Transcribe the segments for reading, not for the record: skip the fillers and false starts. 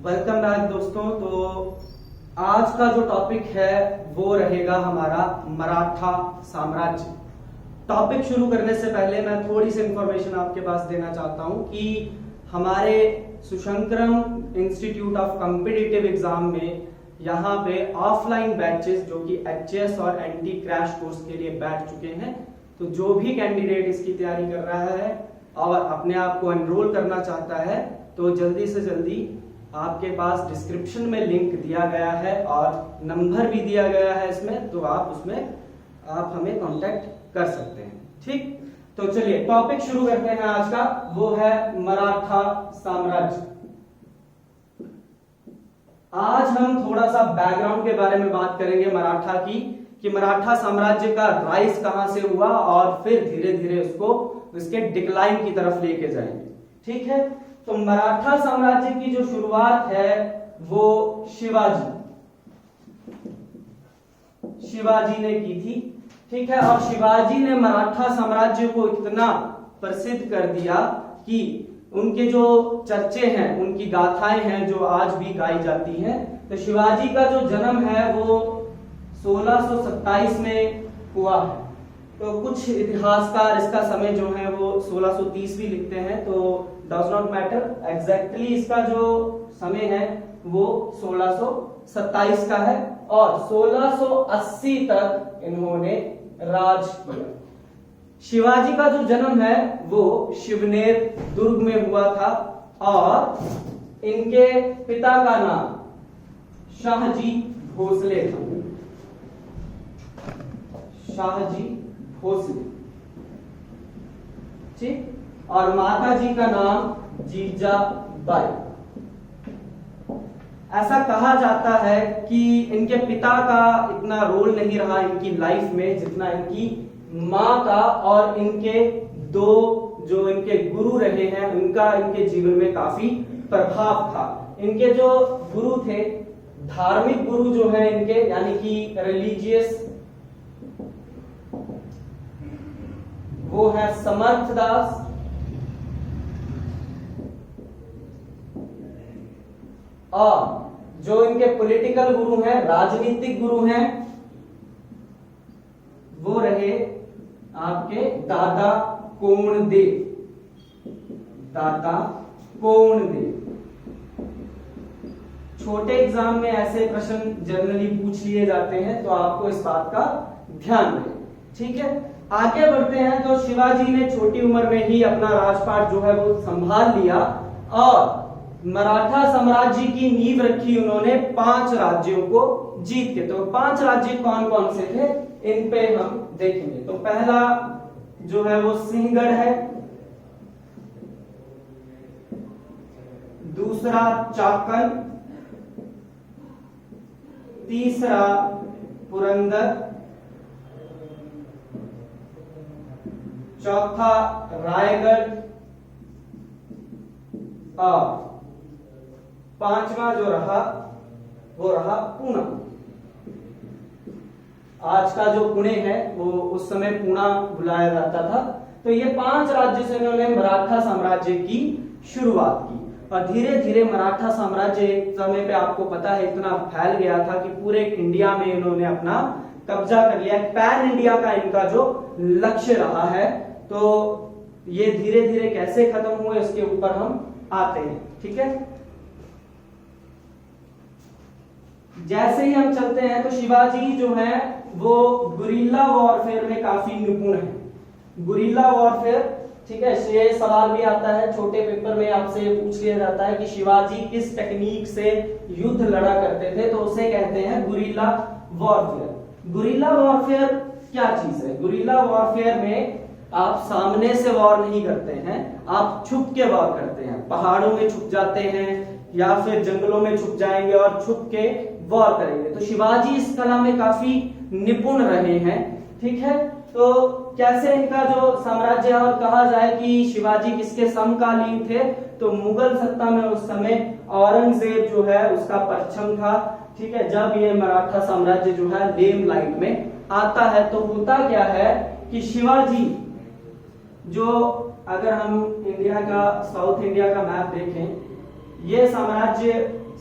Welcome back दोस्तों। तो आज का जो टॉपिक है वो रहेगा हमारा मराठा साम्राज्य। टॉपिक शुरू करने से पहले मैं थोड़ी सी इंफॉर्मेशन आपके पास देना चाहता हूं कि हमारे सुशंकरम इंस्टीट्यूट ऑफ कॉम्पिटिटिव एग्जाम में यहाँ पे ऑफलाइन बैचेस जो कि एचएस और एंटी क्रैश कोर्स के लिए बैठ चुके हैं। तो जो भी कैंडिडेट इसकी तैयारी कर रहा है और अपने आप को एनरोल करना चाहता है तो जल्दी से जल्दी आपके पास डिस्क्रिप्शन में लिंक दिया गया है और नंबर भी दिया गया है इसमें, तो आप उसमें आप हमें कांटेक्ट कर सकते हैं। ठीक, तो चलिए टॉपिक शुरू करते हैं आज का, वो है मराठा साम्राज्य। आज हम थोड़ा सा बैकग्राउंड के बारे में बात करेंगे मराठा की, कि मराठा साम्राज्य का राइज कहां से हुआ और फिर धीरे धीरे उसको उसके डिक्लाइन की तरफ लेके जाएंगे। ठीक है, तो मराठा साम्राज्य की जो शुरुआत है वो शिवाजी ने की थी। ठीक है, और शिवाजी ने मराठा साम्राज्य को इतना प्रसिद्ध कर दिया कि उनके जो चर्चे हैं, उनकी गाथाएं हैं जो आज भी गाई जाती हैं। तो शिवाजी का जो जन्म है वो 1627 में हुआ है। तो कुछ इतिहासकार इसका समय जो है वो 1630 भी लिखते हैं, तो डज नॉट मैटर, एग्जैक्टली इसका जो समय है वो 1627 का है और 1680 तक इन्होंने राज किया। शिवाजी का जो जन्म है वो शिवनेर दुर्ग में हुआ था और इनके पिता का नाम शाहजी भोसले था। शाहजी भोसले, ठीक, और माता जी का नाम जीजाबाई। ऐसा कहा जाता है कि इनके पिता का इतना रोल नहीं रहा इनकी लाइफ में जितना इनकी माँ का और इनके दो जो इनके गुरु रहे हैं उनका इनके जीवन में काफी प्रभाव था। इनके जो गुरु थे, धार्मिक गुरु जो है इनके, यानी कि रिलीजियस, वो है समर्थ दास और जो इनके पॉलिटिकल गुरु हैं, राजनीतिक गुरु हैं, वो रहे आपके दादा कोणदेव। दादा कोणदेव। छोटे एग्जाम में ऐसे प्रश्न जनरली पूछ लिए जाते हैं, तो आपको इस बात का ध्यान रहे। ठीक है, आगे बढ़ते हैं। तो शिवाजी ने छोटी उम्र में ही अपना राजपाट जो है वो संभाल लिया और मराठा साम्राज्य की नींव रखी उन्होंने 5 राज्यों को जीत के। तो 5 राज्य कौन कौन से थे इन पे हम देखेंगे। तो पहला जो है वो सिंहगढ़ है, दूसरा चाकन, तीसरा पुरंदर, चौथा रायगढ़ और 5वां जो रहा वो रहा पूना। आज का जो पुणे है वो उस समय पूना बुलाया जाता था। तो ये 5 राज्य से इन्होंने मराठा साम्राज्य की शुरुआत की और धीरे धीरे मराठा साम्राज्य एक समय पे आपको पता है इतना फैल गया था कि पूरे इंडिया में इन्होंने अपना कब्जा कर लिया। पैन इंडिया का इनका जो लक्ष्य रहा है। तो ये धीरे धीरे कैसे खत्म हुए इसके ऊपर हम आते हैं। ठीक है, जैसे ही हम चलते हैं तो शिवाजी जो है वो गुरिल्ला वॉरफेयर में काफी निपुण है। गुरिल्ला वॉरफेयर, ठीक है, ये सवाल भी आता है छोटे पेपर में, आपसे पूछ लिया जाता है कि शिवाजी किस टेक्निक से युद्ध लड़ा करते थे, तो उसे कहते हैं गुरिल्ला वॉरफेयर। गुरिल्ला वॉरफेयर क्या चीज है? गुरिल्ला वॉरफेयर में आप सामने से वॉर नहीं करते हैं, आप छुप के वॉर करते हैं। पहाड़ों में छुप जाते हैं या फिर जंगलों में छुप जाएंगे और छुप के वॉर करेंगे। तो शिवाजी इस कला में काफी निपुण रहे हैं। ठीक है, तो कैसे इनका जो साम्राज्य है, और कहा जाए कि शिवाजी किसके समकालीन थे, तो मुगल सत्ता में उस समय औरंगजेब जो है उसका परचम था। ठीक है, जब ये मराठा साम्राज्य जो है लेम लाइट में आता है तो होता क्या है कि शिवाजी जो, अगर हम इंडिया का, साउथ इंडिया का मैप देखें, ये साम्राज्य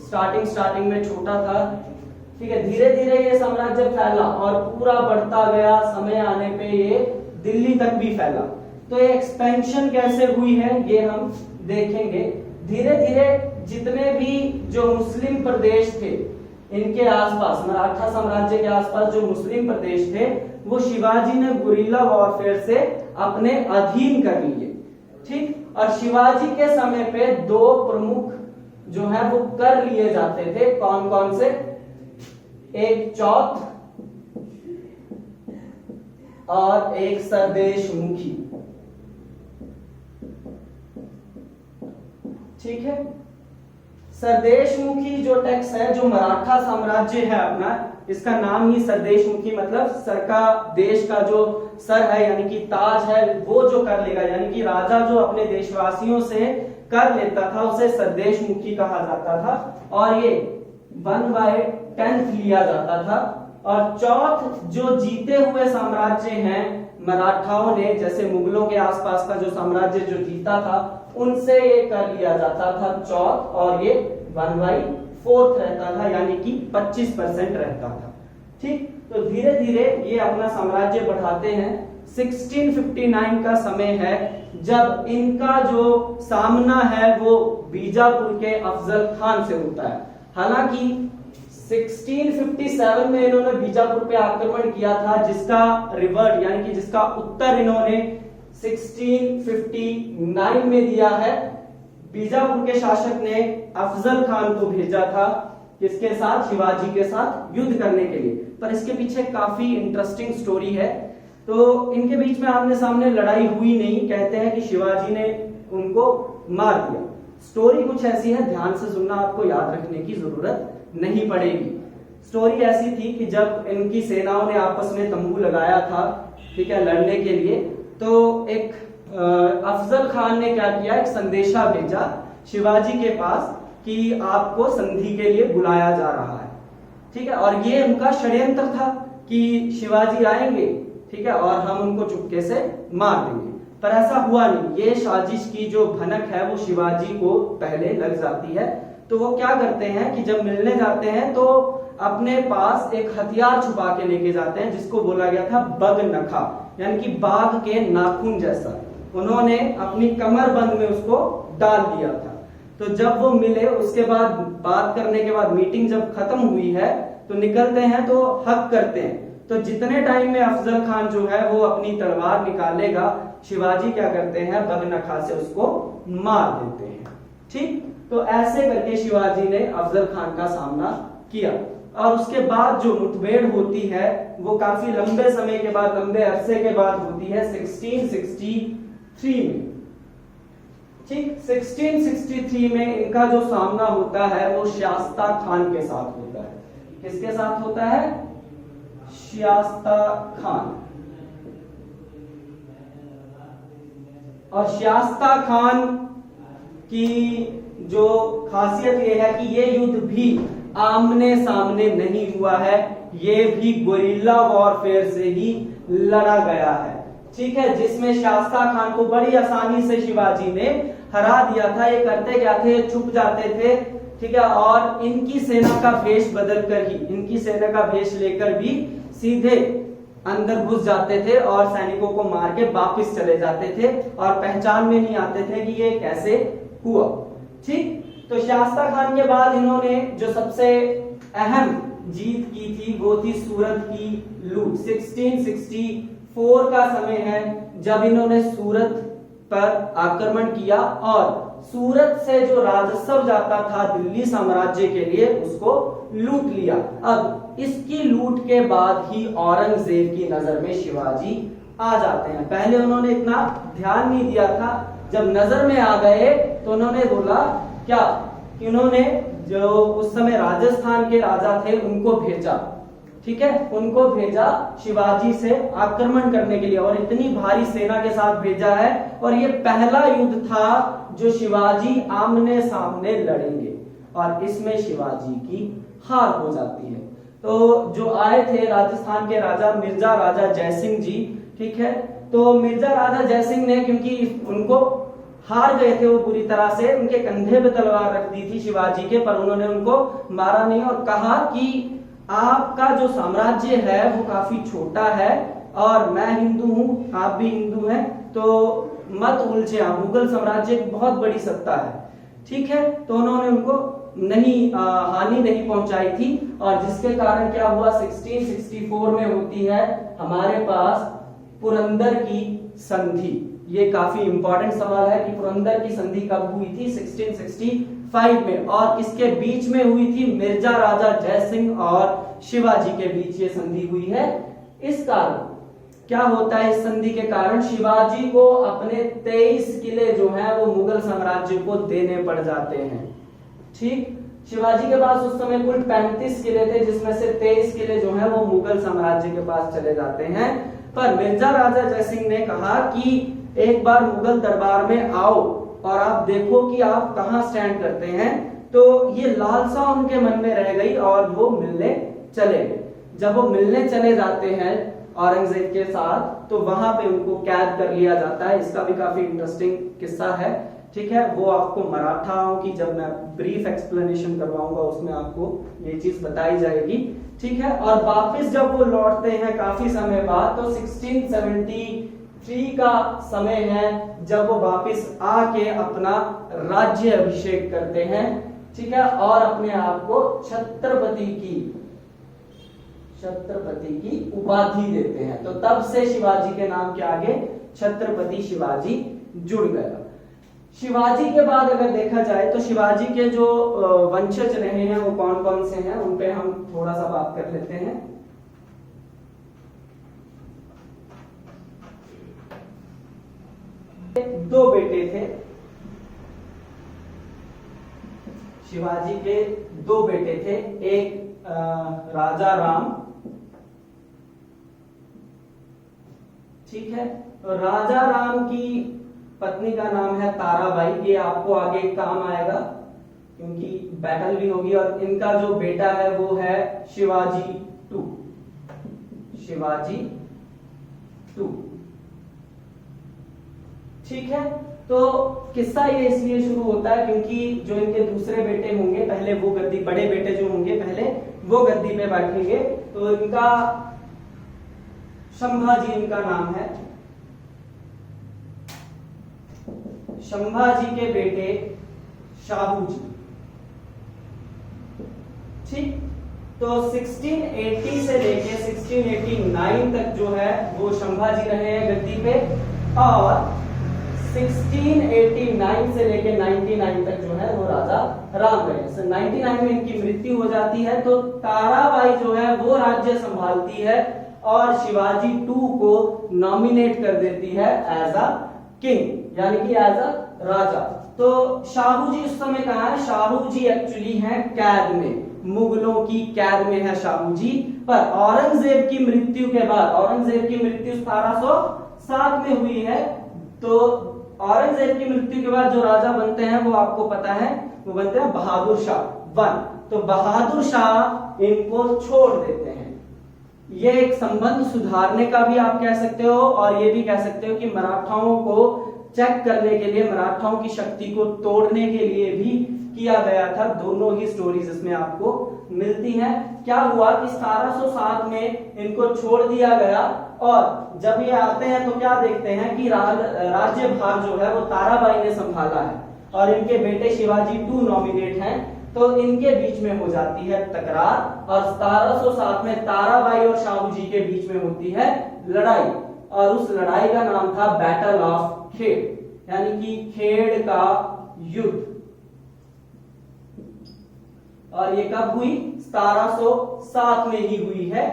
स्टार्टिंग में छोटा था, ठीक है। धीरे धीरे ये साम्राज्य फैला और पूरा बढ़ता गया, समय आने पे ये दिल्ली तक भी फैला। तो ये एक्सपेंशन कैसे हुई है ये हम देखेंगे। धीरे धीरे जितने भी जो मुस्लिम प्रदेश थे इनके आसपास, मराठा साम्राज्य के आसपास जो मुस्लिम प्रदेश थे, वो शिवाजी ने गुरिल्ला वॉरफेयर से अपने अधीन कर लिए, ठीक। और शिवाजी के समय पे दो प्रमुख जो है वो कर लिए जाते थे। कौन कौन से? एक चौथ और एक सरदेशमुखी, ठीक है। सरदेशमुखी जो टैक्स है, जो मराठा साम्राज्य है अपना, इसका नाम ही सरदेशमुखी, मतलब सर का, देश का जो सर है यानी कि ताज है, वो जो कर लेगा, यानी कि राजा जो अपने देशवासियों से कर लेता था उसे सरदेशमुखी कहा जाता था। और ये 1/10 लिया जाता था। और चौथ जो जीते हुए साम्राज्य हैं मराठाओं ने, जैसे मुगलों के आसपास का जो साम्राज्य जो जीता था, उनसे ये कर लिया जाता था चौथ, और ये 1/4 रहता था, यानी कि 25% रहता था, ठीक। तो धीरे धीरे ये अपना साम्राज्य बढ़ाते हैं। 1659 का समय है जब इनका जो सामना है वो बीजापुर के अफजल खान से होता है। हालांकि 1657 में इन्होंने बीजापुर पे आक्रमण किया था, जिसका रिवर्ट यानी कि जिसका उत्तर इन्होंने 1659 में दिया है। बीजापुर के शासक ने अफजल खान को भेजा था किसके साथ? शिवाजी के साथ युद्ध करने के लिए। पर इसके पीछे काफी इंटरेस्टिंग स्टोरी है। तो इनके बीच में आमने सामने लड़ाई हुई नहीं, कहते हैं कि शिवाजी ने उनको मार दिया। स्टोरी कुछ ऐसी है, ध्यान से सुनना, आपको याद रखने की जरूरत नहीं पड़ेगी। स्टोरी ऐसी थी कि जब इनकी सेनाओं ने आपस में तंबू लगाया था, ठीक है, लड़ने के लिए, तो एक अफजल खान ने क्या किया, एक संदेशा भेजा शिवाजी के पास कि आपको संधि के लिए बुलाया जा रहा है, ठीक है। और ये उनका षड्यंत्र था कि शिवाजी आएंगे, ठीक है, और हम उनको चुपके से मार देंगे। पर ऐसा हुआ नहीं। ये साजिश की जो भनक है वो शिवाजी को पहले लग जाती है। तो वो क्या करते हैं कि जब मिलने जाते हैं तो अपने पास एक हथियार छुपा के लेके जाते हैं, जिसको बोला गया था बगनखा, यानी कि बाघ के नाखून जैसा। उन्होंने अपनी कमरबंद में उसको डाल दिया था। तो जब वो मिले, उसके बाद बात करने के बाद मीटिंग जब खत्म हुई है तो निकलते हैं तो हक करते हैं। तो जितने टाइम में अफजल खान जो है वो अपनी तलवार निकालेगा, शिवाजी क्या करते हैं, बगनखा से उसको मार देते हैं, ठीक। तो ऐसे करके शिवाजी ने अफजल खान का सामना किया। और उसके बाद जो मुठभेड़ होती है वो काफी लंबे समय के बाद, लंबे अरसे के बाद होती है 1663 में, ठीक। 1663 में इनका जो सामना होता है वो शास्ता खान के साथ होता है। किसके साथ होता है? शास्ता खान। और शास्ता खान की जो खासियत ये है कि ये युद्ध भी आमने सामने नहीं हुआ है, ये भी गुरिल्ला वॉरफेयर से ही लड़ा गया है, ठीक है, जिसमें शास्ता खान को बड़ी आसानी से शिवाजी ने हरा दिया था। ये करते क्या थे, छुप जाते थे, ठीक है, और इनकी सेना का भेष बदल कर ही, इनकी सेना का भेष लेकर भी सीधे अंदर घुस जाते थे और सैनिकों को मार के वापिस चले जाते थे, और पहचान में नहीं आते थे कि ये कैसे हुआ, ठीक। तो शास्ता खान के बाद इन्होंने जो सबसे अहम जीत की थी वो थी सूरत की लूट। 1664 का समय है जब इन्होंने सूरत पर आक्रमण किया और सूरत से जो राजस्व जाता था दिल्ली साम्राज्य के लिए उसको लूट लिया। अब इसकी लूट के बाद ही औरंगजेब की नजर में शिवाजी आ जाते हैं। पहले उन्होंने इतना ध्यान नहीं दिया था, जब नजर में आ गए तो उन्होंने बोला क्या कि उन्होंने जो उस समय राजस्थान के राजा थे उनको भेजा, ठीक है, उनको भेजा शिवाजी से आक्रमण करने के लिए, और इतनी भारी सेना के साथ भेजा है। और ये पहला युद्ध था जो शिवाजी आमने सामने लड़ेंगे, और इसमें शिवाजी की हार हो जाती है। तो जो आए थे राजस्थान के राजा मिर्जा राजा जयसिंह जी, ठीक है, तो मिर्जा राजा जयसिंह ने, क्योंकि उनको हार गए थे वो बुरी तरह से, उनके कंधे पे तलवार रख दी थी शिवाजी के, पर उन्होंने उनको मारा नहीं और कहा कि आपका जो साम्राज्य है वो काफी छोटा है और मैं हिंदू हूं, आप भी हिंदू हैं, तो मत उलझे आप, मुगल साम्राज्य एक बहुत बड़ी सत्ता है, ठीक है। तो उन्होंने उनको हानि नहीं पहुंचाई थी और जिसके कारण क्या हुआ, 1664 में होती है हमारे पास पुरंदर की संधि। ये काफी इंपॉर्टेंट सवाल है कि पुरंदर की संधि कब हुई थी, 1665 में, और किसके बीच में हुई थी, मिर्जा राजा जयसिंह और शिवाजी के बीच ये संधि हुई है। इस कारण क्या होता है, इस संधि के कारण शिवाजी को अपने 23 किले जो हैं वो मुगल साम्राज्य को देने पड़ जाते हैं, ठीक। शिवाजी के पास उस समय कुल 35 किले थे, जिसमें से 23 किले जो हैं वो मुगल साम्राज्य के पास चले जाते हैं। पर मिर्जा राजा जयसिंह ने कहा कि एक बार मुगल दरबार में आओ और आप देखो कि आप कहां स्टैंड करते हैं। तो ये लालसा उनके मन में रह गई और वो मिलने चले गए। जब वो मिलने चले जाते हैं औरंगजेब के साथ, तो वहां पे उनको कैद कर लिया जाता है। इसका भी काफी इंटरेस्टिंग किस्सा है, ठीक है। वो आपको मराठाओं की जब मैं ब्रीफ एक्सप्लेनेशन करवाऊंगा उसमें आपको ये चीज बताई जाएगी, ठीक है। और वापस जब वो लौटते हैं काफी समय बाद, तो 1673 का समय है जब वो वापस आके अपना राज्य अभिषेक करते हैं, ठीक है, और अपने आप को छत्रपति की उपाधि देते हैं। तो तब से शिवाजी के नाम के आगे छत्रपति शिवाजी जुड़ गया। शिवाजी के बाद अगर देखा जाए तो शिवाजी के जो वंशज रहे हैं वो कौन कौन से हैं, उन पे हम थोड़ा सा बात कर लेते हैं। दो बेटे थे शिवाजी के, दो बेटे थे, एक राजा राम, ठीक है। तो राजा राम की पत्नी का नाम है ताराबाई, ये आपको आगे काम आएगा क्योंकि बैटल भी होगी। और इनका जो बेटा है वो है शिवाजी टू, ठीक है। तो किस्सा ये इसलिए शुरू होता है क्योंकि जो इनके दूसरे बेटे होंगे, पहले वो गद्दी, बड़े बेटे जो होंगे पहले वो गद्दी पे बैठेंगे। तो इनका संभाजी इनका नाम है, संभाजी के बेटे शाहू जी, ठीक। तो 1680 से लेके 1689 तक जो है वो संभाजी रहे हैं गद्दी पे, और 1689 से लेके 99 तक जो है वो राजा राम रहे। 99 में इनकी मृत्यु हो जाती है, तो ताराबाई जो है वो राज्य संभालती है और शिवाजी टू को नॉमिनेट कर देती है एज अ किंग, यानी कि एज अ राजा। तो शाहू जी उस समय कहां है, शाहू जी एक्चुअली हैं कैद में, मुगलों की कैद में है शाहू जी। पर औरंगजेब की मृत्यु के बाद, औरंगजेब की मृत्यु 1707 में हुई है, तो औरंगजेब की मृत्यु के बाद जो राजा बनते हैं वो आपको पता है, वो बनते हैं बहादुर शाह 1। तो बहादुर शाह इनको छोड़ देते हैं। ये एक संबंध सुधारने का भी आप कह सकते हो, और ये भी कह सकते हो कि मराठाओं को चेक करने के लिए, मराठाओं की शक्ति को तोड़ने के लिए भी किया गया था। दोनों ही स्टोरीज इसमें आपको मिलती हैं। क्या हुआ कि 1707 में इनको छोड़ दिया गया, और जब ये आते हैं तो क्या देखते हैं कि राज्यभार जो है वो ताराबाई ने संभाला है और इनके बेटे शिवाजी टू नॉमिनेट हैं। तो इनके बीच में हो जाती है तकरार, और 1707 में ताराबाई और शाहू जी के बीच में होती है लड़ाई, और उस लड़ाई का नाम था बैटल ऑफ खेड़, यानी कि खेड़ का युद्ध। और ये कब हुई, 1707 में ही हुई है,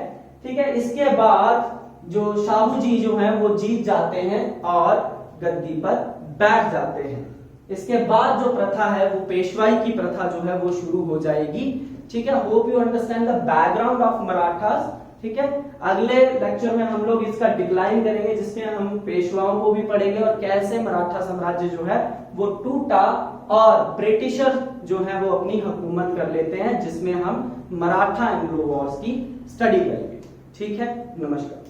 ठीक है। इसके बाद जो शाहू जी जो हैं वो जीत जाते हैं और गद्दी पर बैठ जाते हैं। इसके बाद जो प्रथा है वो पेशवाई की प्रथा जो है वो शुरू हो जाएगी, ठीक है। Hope you understand the background of Marathas, ठीक है। अगले लेक्चर में हम लोग इसका डिक्लाइन करेंगे, जिसमें हम पेशवाओं को भी पढ़ेंगे और कैसे मराठा साम्राज्य जो है वो टूटा और ब्रिटिशर जो है वो अपनी हुकूमत कर लेते हैं, जिसमें हम मराठा एंग्लो वॉर्स की स्टडी करेंगे, ठीक है। नमस्कार।